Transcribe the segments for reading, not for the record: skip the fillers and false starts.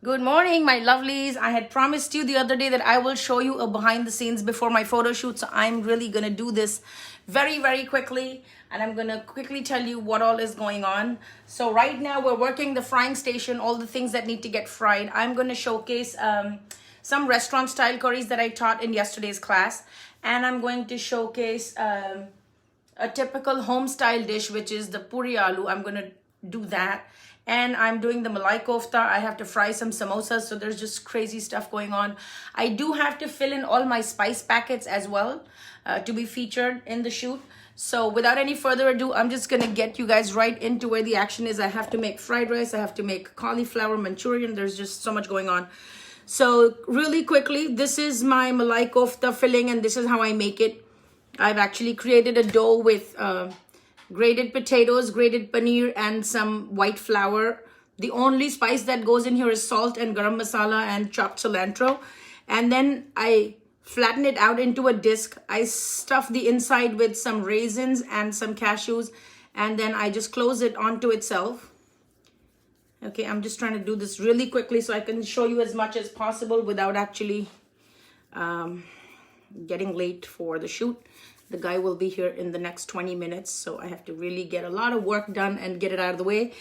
Good morning, my lovelies. I had promised you the other day that I will show you a behind the scenes before my photo shoot. So I'm really going to do this very, very quickly. And I'm going to quickly tell you what all is going on. So right now we're working the frying station, all the things that need to get fried. I'm going to showcase some restaurant style curries that I taught in yesterday's class. And I'm going to showcase a typical home style dish, which is the puri aloo. I'm going to do that. And I'm doing the malai kofta. I have to fry some samosas, so there's just crazy stuff going on. I do have to fill in all my spice packets as well to be featured in the shoot. So without any further ado, I'm just gonna get you guys right into where the action is. I have to make fried rice, I have to make cauliflower Manchurian. There's just so much going on. So really quickly, this is my malai kofta filling and this is how I make it. I've actually created a dough with grated potatoes, grated paneer, and some white flour. The only spice that goes in here is salt and garam masala and chopped cilantro. And then I flatten it out into a disc. I stuff the inside with some raisins and some cashews. And then I just close it onto itself. Okay, I'm just trying to do this really quickly so I can show you as much as possible without actually getting late for the shoot. The guy will be here in the next 20 minutes, so I have to really get a lot of work done and get it out of the way.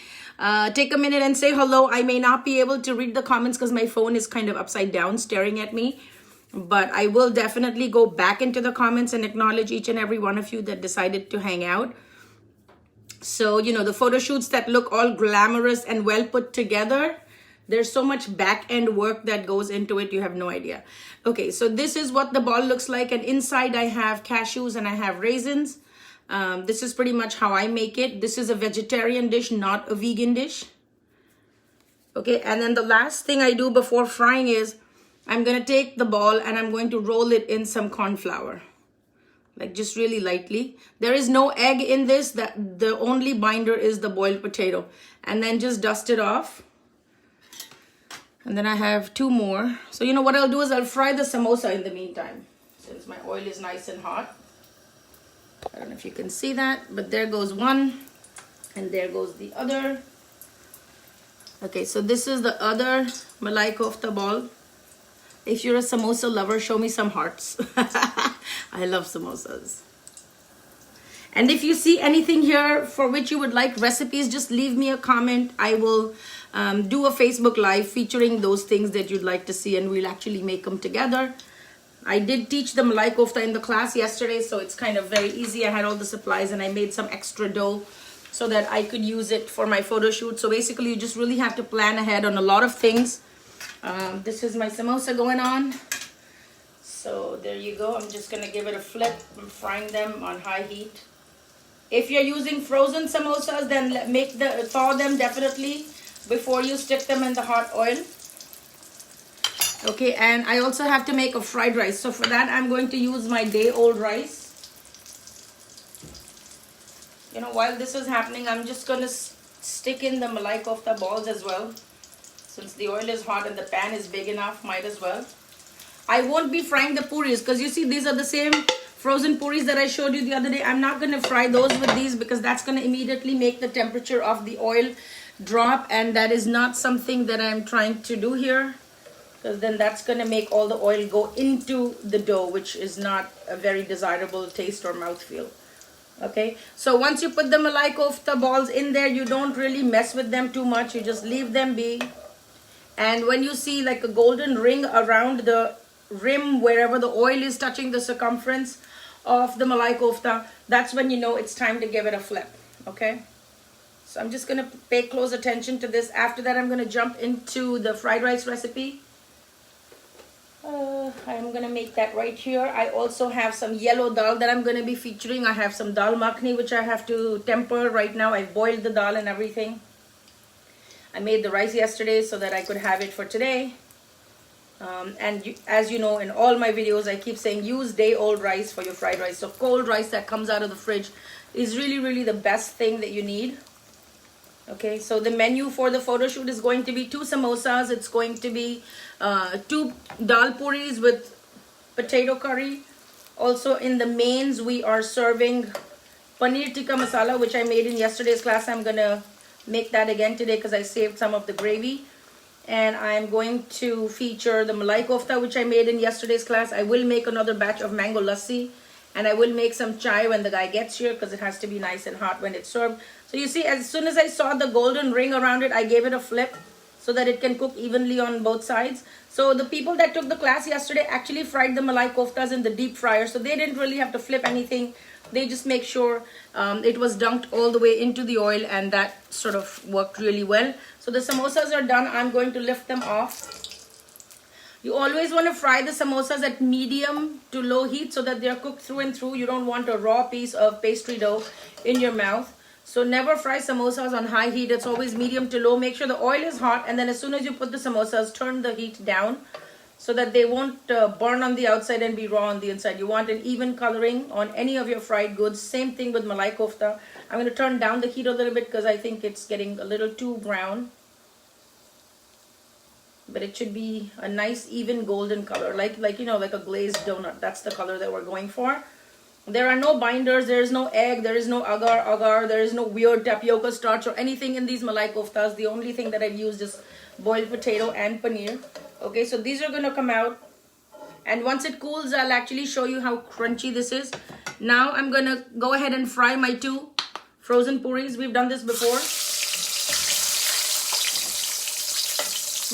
Take a minute and say hello. I may not be able to read the comments because my phone is kind of upside down staring at me, but I will definitely go back into the comments and acknowledge each and every one of you that decided to hang out. So, you know, the photo shoots that look all glamorous and well put together, there's so much back end work that goes into it, you have no idea. Okay, so this is what the ball looks like, and inside I have cashews and I have raisins. This is pretty much how I make it. This is a vegetarian dish, not a vegan dish. Okay, and then the last thing I do before frying is I'm gonna take the ball and I'm going to roll it in some corn flour. Like just really lightly. There is no egg in this, that the only binder is the boiled potato. And then just dust it off. And then I have two more. So you know what I'll do is I'll fry the samosa in the meantime, since my oil is nice and hot. I don't know if you can see that, but there goes one and there goes the other. Okay, so this is the other malai kofta ball. If you're a samosa lover, show me some hearts. I love samosas. And if you see anything here for which you would like recipes, just leave me a comment. I will do a Facebook Live featuring those things that you'd like to see, and we'll actually make them together. I did teach the malai kofta in the class yesterday, so it's kind of very easy. I had all the supplies and I made some extra dough so that I could use it for my photo shoot. So basically, you just really have to plan ahead on a lot of things. This is my samosa going on. So there you go. I'm just gonna give it a flip. I'm frying them on high heat. If you're using frozen samosas, then thaw them definitely before you stick them in the hot oil. Okay, and I also have to make a fried rice. So for that, I'm going to use my day-old rice. You know, while this is happening, I'm just going to stick in the malai kofta balls as well. Since the oil is hot and the pan is big enough, might as well. I won't be frying the puris because you see these are the same frozen puris that I showed you the other day. I'm not going to fry those with these because that's going to immediately make the temperature of the oil drop, and that is not something that I'm trying to do here, because then that's going to make all the oil go into the dough, which is not a very desirable taste or mouthfeel. Okay, so once you put the malai kofta balls in there, you don't really mess with them too much. You just leave them be. And when you see like a golden ring around the rim wherever the oil is touching the circumference of the malai kofta, that's when you know it's time to give it a flip. Okay, so I'm just going to pay close attention to this. After that, I'm going to jump into the fried rice recipe. I'm going to make that right here. I also have some yellow dal that I'm going to be featuring. I have some dal makhni which I have to temper right now. I've boiled the dal and everything. I made the rice yesterday so that I could have it for today. As you know, in all my videos, I keep saying use day-old rice for your fried rice. So cold rice that comes out of the fridge is really, really the best thing that you need. Okay, so the menu for the photo shoot is going to be 2 samosas. It's going to be 2 dal puris with potato curry. Also in the mains, we are serving paneer tikka masala, which I made in yesterday's class. I'm going to make that again today because I saved some of the gravy. And I'm going to feature the malai kofta, which I made in yesterday's class. I will make another batch of mango lassi, and I will make some chai when the guy gets here, because it has to be nice and hot when it's served. So you see, as soon as I saw the golden ring around it, I gave it a flip so that it can cook evenly on both sides. So the people that took the class yesterday actually fried the malai koftas in the deep fryer, so they didn't really have to flip anything. They just make sure it was dunked all the way into the oil, and that sort of worked really well. So the samosas are done. I'm going to lift them off. You always want to fry the samosas at medium to low heat so that they are cooked through and through. You don't want a raw piece of pastry dough in your mouth. So never fry samosas on high heat. It's always medium to low. Make sure the oil is hot, and then as soon as you put the samosas, turn the heat down so that they won't burn on the outside and be raw on the inside. You want an even coloring on any of your fried goods. Same thing with malai kofta. I'm going to turn down the heat a little bit because I think it's getting a little too brown. But it should be a nice even golden color, like a glazed donut. That's the color that we're going for. There are no binders, there is no egg, there is no agar, there is no weird tapioca starch or anything in these malai koftas. The only thing that I've used is boiled potato and paneer. Okay, so these are going to come out, and once it cools, I'll actually show you how crunchy this is. Now I'm going to go ahead and fry my 2 frozen puris. We've done this before.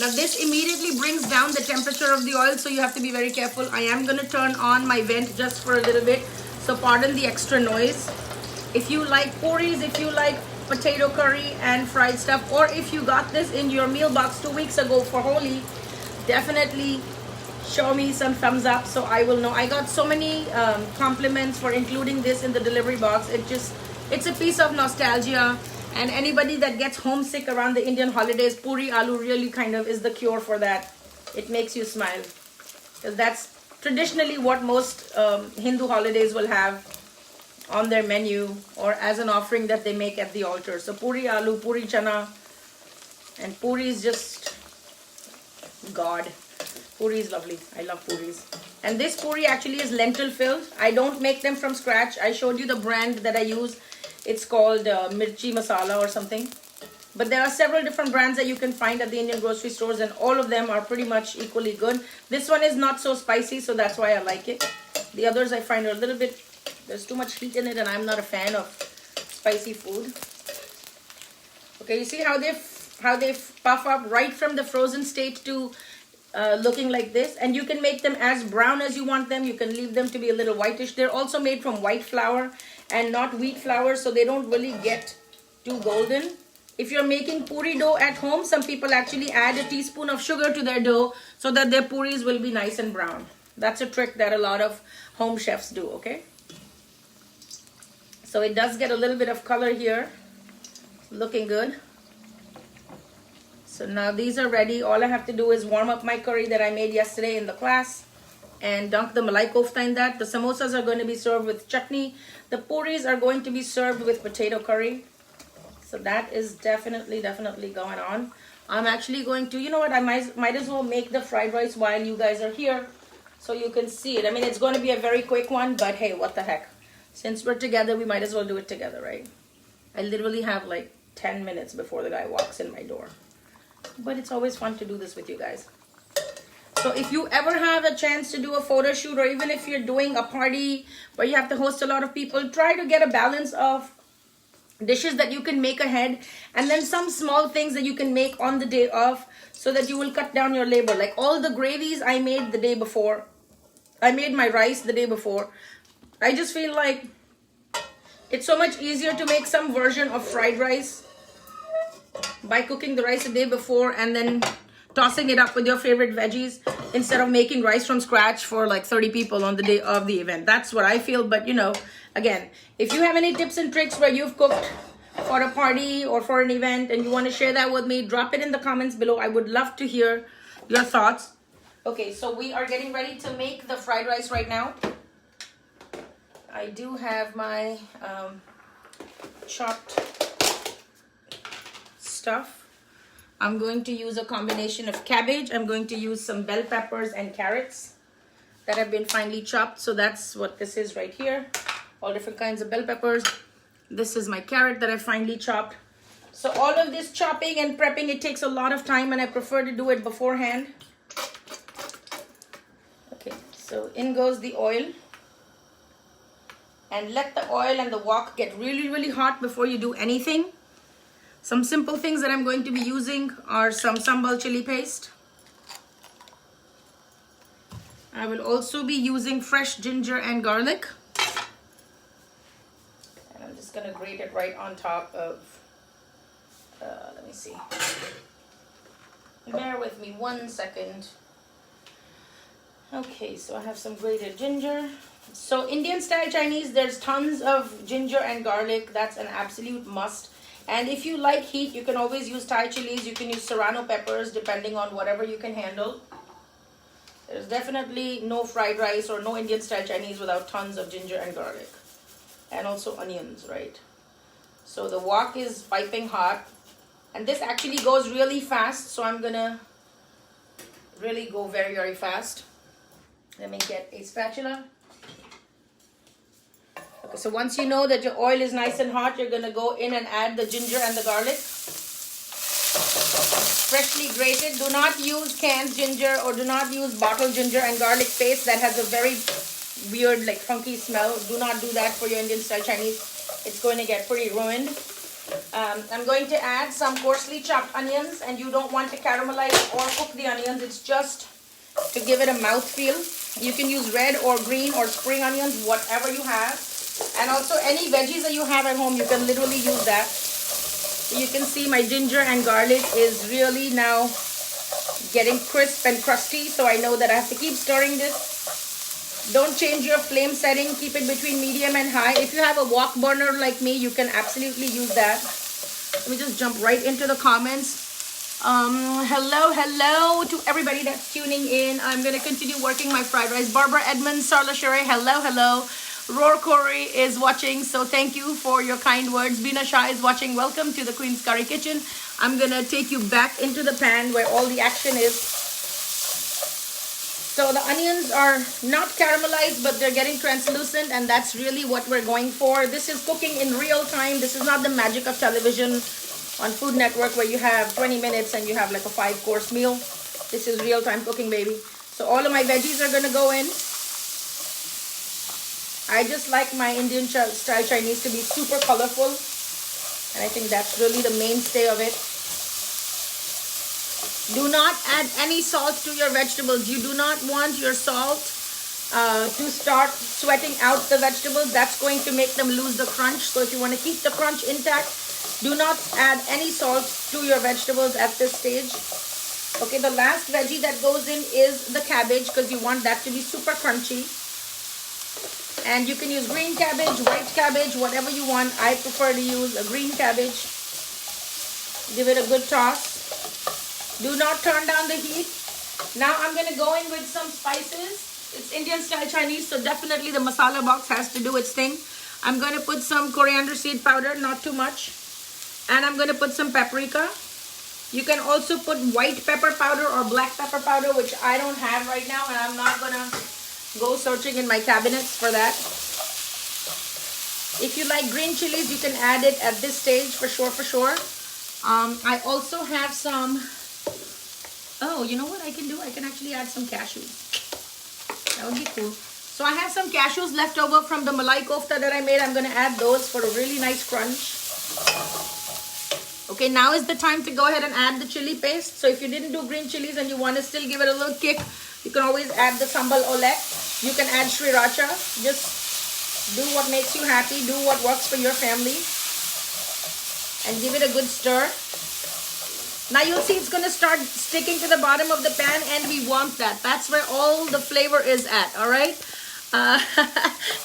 Now this immediately brings down the temperature of the oil, so you have to be very careful. I am going to turn on my vent just for a little bit, so pardon the extra noise. If you like puris, if you like potato curry and fried stuff, or if you got this in your meal box 2 weeks ago for Holi, definitely show me some thumbs up so I will know. I got so many compliments for including this in the delivery box. It's a piece of nostalgia. And anybody that gets homesick around the Indian holidays, puri aloo really kind of is the cure for that. It makes you smile. Because that's traditionally what most Hindu holidays will have on their menu or as an offering that they make at the altar. So puri aloo, puri chana, and puri is just God. Puri is lovely. I love puris. And this puri actually is lentil filled. I don't make them from scratch. I showed you the brand that I use. It's called Mirchi Masala or something. But there are several different brands that you can find at the Indian grocery stores, and all of them are pretty much equally good. This one is not so spicy, so that's why I like it. The others I find are a little bit, there's too much heat in it, and I'm not a fan of spicy food. Okay, you see how they puff up right from the frozen state to looking like this, and you can make them as brown as you want them. You can leave them to be a little whitish. They're also made from white flour and not wheat flour, so they don't really get too golden. If you're making puri dough at home, some people actually add a teaspoon of sugar to their dough so that their puris will be nice and brown. That's a trick that a lot of home chefs do, okay? So it does get a little bit of color here. Looking good. So now these are ready. All I have to do is warm up my curry that I made yesterday in the class and dunk the malai kofta in that. The samosas are going to be served with chutney. The puris are going to be served with potato curry. So that is definitely going on. I'm actually going to, you know what, I might as well make the fried rice while you guys are here so you can see it. I mean, it's going to be a very quick one, but hey, what the heck. Since we're together, we might as well do it together, right? I literally have like 10 minutes before the guy walks in my door. But it's always fun to do this with you guys. So if you ever have a chance to do a photo shoot, or even if you're doing a party where you have to host a lot of people, try to get a balance of dishes that you can make ahead, and then some small things that you can make on the day of, so that you will cut down your labor. Like all the gravies I made the day before. I made my rice the day before. I just feel like it's so much easier to make some version of fried rice by cooking the rice the day before and then tossing it up with your favorite veggies instead of making rice from scratch for like 30 people on the day of the event. That's what I feel. But you know, again, if you have any tips and tricks where you've cooked for a party or for an event and you want to share that with me, drop it in the comments below. I would love to hear your thoughts. Okay, so we are getting ready to make the fried rice right now. I do have my chopped stuff. I'm going to use a combination of cabbage. I'm going to use some bell peppers and carrots that have been finely chopped. So that's what this is right here. All different kinds of bell peppers. This is my carrot that I finely chopped. So all of this chopping and prepping, it takes a lot of time and I prefer to do it beforehand. Okay, so in goes the oil. And let the oil and the wok get really, really hot before you do anything. Some simple things that I'm going to be using are some sambal chili paste. I will also be using fresh ginger and garlic. And I'm just going to grate it right on top of, let me see. Bear with me 1 second. Okay, so I have some grated ginger. So Indian style Chinese, there's tons of ginger and garlic. That's an absolute must. And if you like heat, you can always use Thai chilies. You can use serrano peppers, depending on whatever you can handle. There's definitely no fried rice or no Indian style Chinese without tons of ginger and garlic. And also onions, right? So the wok is piping hot. And this actually goes really fast. So I'm gonna really go very, very fast. Let me get a spatula. Okay, so once you know that your oil is nice and hot, you're gonna go in and add the ginger and the garlic. Freshly grated. Do not use canned ginger or do not use bottled ginger and garlic paste. That has a very weird, like funky smell. Do not do that for your Indian style Chinese. It's going to get pretty ruined. I'm going to add some coarsely chopped onions, and you don't want to caramelize or cook the onions. It's just to give it a mouthfeel. You can use red or green or spring onions, whatever you have. And also any veggies that you have at home, you can literally use that. You can see my ginger and garlic is really now getting crisp and crusty. So I know that I have to keep stirring this. Don't change your flame setting. Keep it between medium and high. If you have a wok burner like me, you can absolutely use that. Let me just jump right into the comments. Hello to everybody that's tuning in. I'm going to continue working my fried rice. Barbara Edmonds, Sarla Sherry, hello. Roar Corey is watching, so thank you for your kind words. Bina Shah is watching. Welcome to the Queen's Curry Kitchen. I'm going to take you back into the pan where all the action is. So the onions are not caramelized, but they're getting translucent, and that's really what we're going for. This is cooking in real time. This is not the magic of television on Food Network where you have 20 minutes and you have like a 5-course meal. This is real-time cooking, baby. So all of my veggies are going to go in. I just like my Indian style Chinese to be super colorful. And I think that's really the mainstay of it. Do not add any salt to your vegetables. You do not want your salt to start sweating out the vegetables. That's going to make them lose the crunch. So if you want to keep the crunch intact, do not add any salt to your vegetables at this stage. Okay, the last veggie that goes in is the cabbage because you want that to be super crunchy. And you can use green cabbage, white cabbage, whatever you want. I prefer to use a green cabbage. Give it a good toss. Do not turn down the heat. Now I'm going to go in with some spices. It's Indian style Chinese, so definitely the masala box has to do its thing. I'm going to put some coriander seed powder, not too much. And I'm going to put some paprika. You can also put white pepper powder or black pepper powder, which I don't have right now, and I'm not going to go searching in my cabinets for that. If you like green chilies, you can add it at this stage for sure. I also have some, oh, you know what I can do? I can actually add some cashews. That would be cool. So I have some cashews left over from the malai kofta that I made. I'm going to add those for a really nice crunch. Okay, now is the time to go ahead and add the chili paste. So if you didn't do green chilies and you want to still give it a little kick, you can always add the sambal olek. You can add sriracha. Just do what makes you happy. Do what works for your family. And give it a good stir. Now you'll see it's going to start sticking to the bottom of the pan, and we want that. That's where all the flavor is at, all right?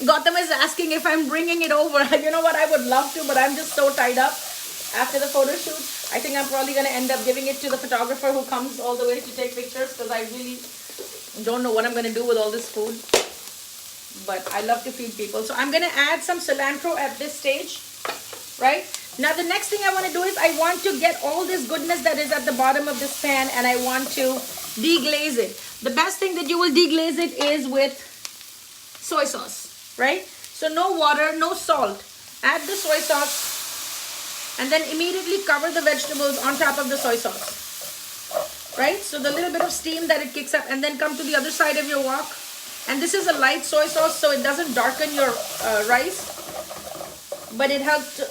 Gautam is asking if I'm bringing it over. You know what? I would love to, but I'm just so tied up after the photo shoot. I think I'm probably going to end up giving it to the photographer who comes all the way to take pictures because I really don't know what I'm going to do with all this food. But I love to feed people. So I'm going to add some cilantro at this stage, right? Now the next thing I want to do is I want to get all this goodness that is at the bottom of this pan, and I want to deglaze it. The best thing that you will deglaze it is with soy sauce, right? So no water, no salt. Add the soy sauce. And then immediately cover the vegetables on top of the soy sauce. Right? So the little bit of steam that it kicks up, and then come to the other side of your wok. And this is a light soy sauce, so it doesn't darken your rice, but it helps to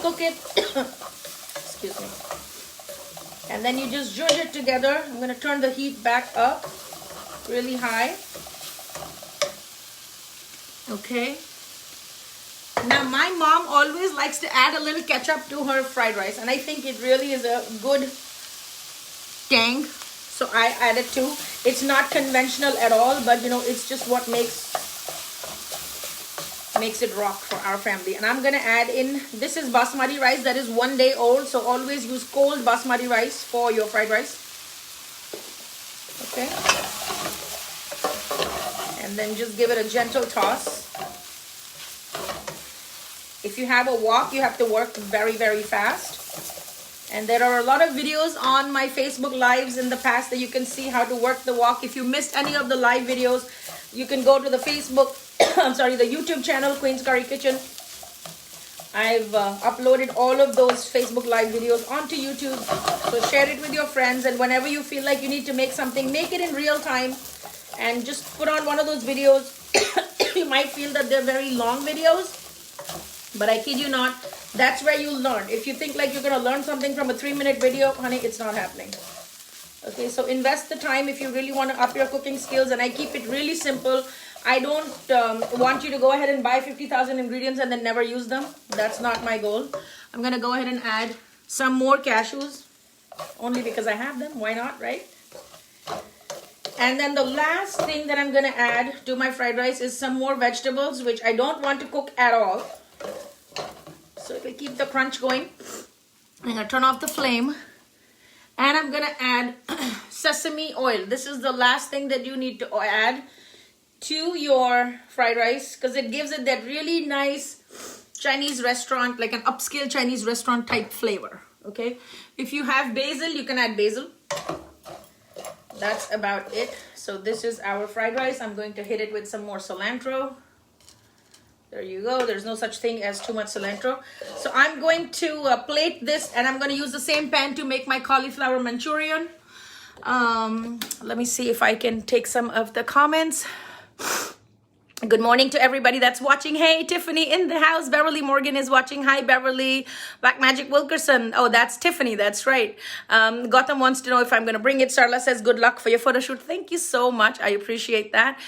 cook it. Excuse me. And then you just zhuzh it together. I'm going to turn the heat back up really high. Okay. Now my mom always likes to add a little ketchup to her fried rice, and I think it really is a good tang, so I added too. It's not conventional at all, but you know, it's just what makes it rock for our family. And I'm gonna add in, this is basmati rice that is 1 day old, so always use cold basmati rice for your fried rice. Okay, and then just give it a gentle toss. If you have a wok, you have to work very, very fast. And there are a lot of videos on my Facebook lives in the past that you can see how to work the wok. If you missed any of the live videos, you can go to the Facebook, the YouTube channel, Queen's Curry Kitchen. I've uploaded all of those Facebook live videos onto YouTube. So share it with your friends, and whenever you feel like you need to make something, make it in real time and just put on one of those videos. You might feel that they're very long videos, but I kid you not, that's where you learn. If you think like you're going to learn something from a 3-minute video, honey, it's not happening. Okay, so invest the time if you really want to up your cooking skills, and I keep it really simple. I don't want you to go ahead and buy 50,000 ingredients and then never use them. That's not my goal. I'm going to go ahead and add some more cashews, only because I have them. Why not, right? And then the last thing that I'm going to add to my fried rice is some more vegetables, which I don't want to cook at all. So it will keep the crunch going. I'm going to turn off the flame. And I'm going to add sesame oil. This is the last thing that you need to add to your fried rice, because it gives it that really nice Chinese restaurant, like an upscale Chinese restaurant type flavor. Okay. If you have basil, you can add basil. That's about it. So this is our fried rice. I'm going to hit it with some more cilantro. There you go. There's no such thing as too much cilantro. So I'm going to plate this, and I'm going to use the same pan to make my cauliflower Manchurian. Let me see if I can take some of the comments. Good morning to everybody that's watching. Hey, Tiffany in the house. Beverly Morgan is watching. Hi, Beverly. Black Magic Wilkerson. Oh, that's Tiffany. That's right. Gotham wants to know if I'm going to bring it. Sarla says, good luck for your photo shoot. Thank you so much. I appreciate that.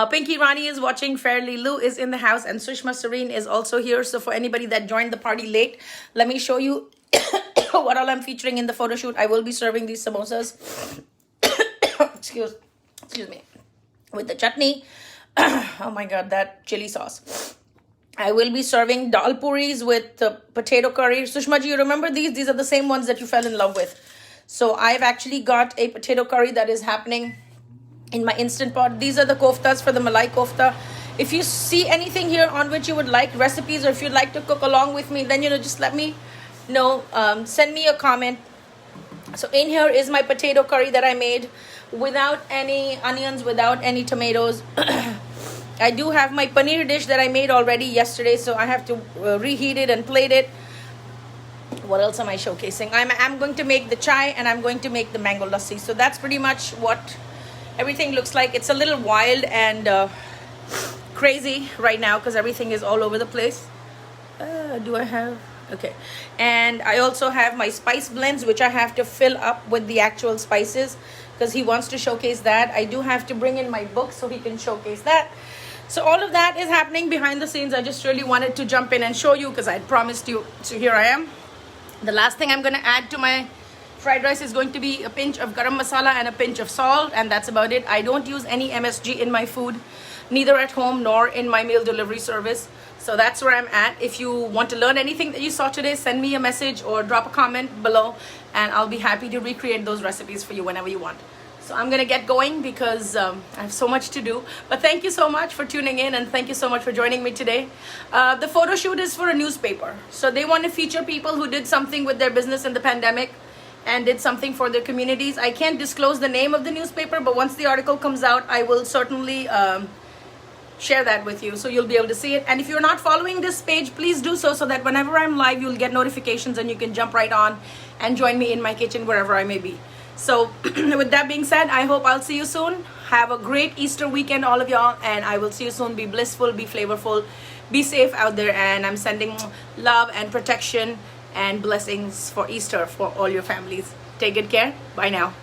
Pinky Rani is watching. Fairly Lou is in the house. And Sushma Serene is also here. So for anybody that joined the party late, let me show you what all I'm featuring in the photo shoot. I will be serving these samosas. Excuse me. With the chutney. Oh my god, that chili sauce. I will be serving dal puris with potato curry. Sushma ji, you remember these? These are the same ones that you fell in love with. So I've actually got a potato curry that is happening in my Instant Pot. These are the koftas for the Malai kofta. If you see anything here on which you would like recipes, or if you'd like to cook along with me, then, just let me know. Send me a comment. So in here is my potato curry that I made without any onions, without any tomatoes. I do have my paneer dish that I made already yesterday, so I have to reheat it and plate it. What else am I showcasing? I'm going to make the chai, and I'm going to make the mango lassi. So that's pretty much what everything looks like. It's a little wild and crazy right now because everything is all over the place. Do I have... Okay, and I also have my spice blends, which I have to fill up with the actual spices because he wants to showcase that. I do have to bring in my book so he can showcase that. So all of that is happening behind the scenes. I just really wanted to jump in and show you because I promised you. So here I am. The last thing I'm going to add to my fried rice is going to be a pinch of garam masala and a pinch of salt, and that's about it. I don't use any MSG in my food, neither at home nor in my meal delivery service. So that's where I'm at. If you want to learn anything that you saw today, send me a message or drop a comment below, and I'll be happy to recreate those recipes for you whenever you want. So I'm going to get going because I have so much to do. But thank you so much for tuning in, and thank you so much for joining me today. The photo shoot is for a newspaper. So they want to feature people who did something with their business in the pandemic and did something for their communities. I can't disclose the name of the newspaper, but once the article comes out, I will certainly share that with you so you'll be able to see it. And if you're not following this page, please do so that whenever I'm live, you'll get notifications and you can jump right on and join me in my kitchen wherever I may be. So with that being said, I hope I'll see you soon. Have a great Easter weekend, all of y'all, and I will see you soon. Be blissful, be flavorful, be safe out there, and I'm sending love and protection and blessings for Easter for all your families. Take good care. Bye now.